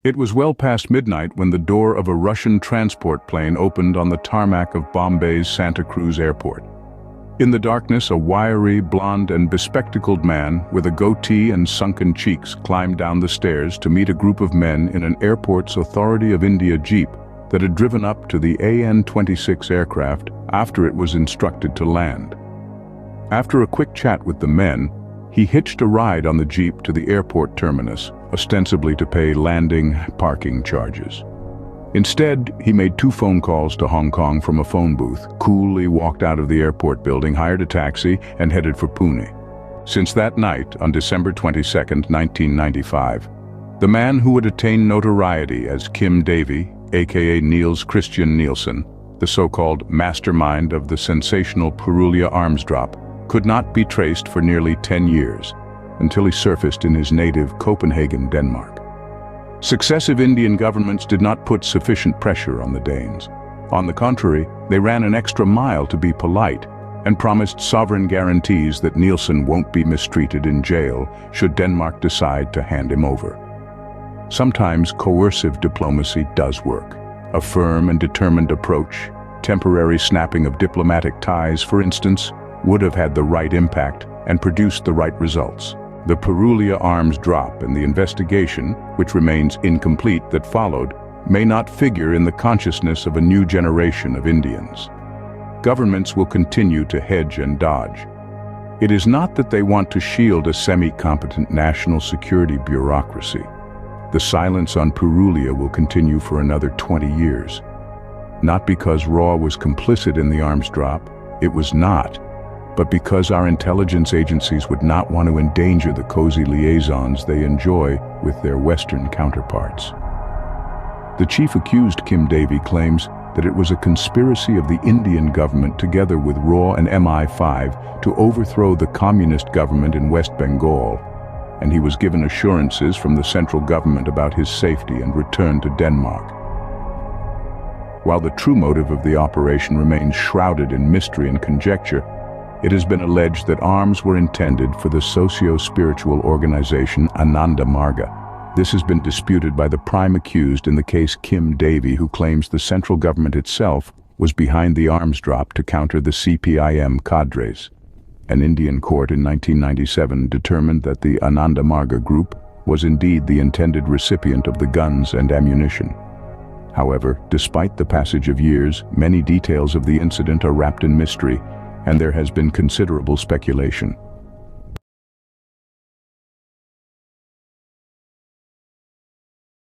It was well past midnight when the door of a Russian transport plane opened on the tarmac of Bombay's Santa Cruz airport. In the darkness, a wiry, blonde and bespectacled man with a goatee and sunken cheeks climbed down the stairs to meet a group of men in an airport's Authority of India jeep that had driven up to the AN-26 aircraft after it was instructed to land. After a quick chat with the men, he hitched a ride on the jeep to the airport terminus, ostensibly to pay landing parking charges. Instead, he made 2 phone calls to Hong Kong from a phone booth, coolly walked out of the airport building, hired a taxi, and headed for Pune. Since that night, on December 22, 1995, the man who would attain notoriety as Kim Davey, aka Niels Christian Nielsen, the so-called mastermind of the sensational Purulia arms drop, could not be traced for nearly 10 years, until he surfaced in his native Copenhagen, Denmark. Successive Indian governments did not put sufficient pressure on the Danes. On the contrary, they ran an extra mile to be polite and promised sovereign guarantees that Nielsen won't be mistreated in jail should Denmark decide to hand him over. Sometimes coercive diplomacy does work. A firm and determined approach, temporary snapping of diplomatic ties, for instance, would have had the right impact and produced the right results. The Purulia arms drop and the investigation, which remains incomplete, that followed, may not figure in the consciousness of a new generation of Indians. Governments will continue to hedge and dodge. It is not that they want to shield a semi-competent national security bureaucracy. The silence on Purulia will continue for another 20 years. Not because RAW was complicit in the arms drop, it was not, but because our intelligence agencies would not want to endanger the cozy liaisons they enjoy with their Western counterparts. The chief accused, Kim Davey, claims that it was a conspiracy of the Indian government together with RAW and MI5 to overthrow the communist government in West Bengal, and he was given assurances from the central government about his safety and return to Denmark. While the true motive of the operation remains shrouded in mystery and conjecture, it has been alleged that arms were intended for the socio-spiritual organization Ananda Marga. This has been disputed by the prime accused in the case, Kim Davey, who claims the central government itself was behind the arms drop to counter the CPIM cadres. An Indian court in 1997 determined that the Ananda Marga group was indeed the intended recipient of the guns and ammunition. However, despite the passage of years, many details of the incident are wrapped in mystery, and there has been considerable speculation.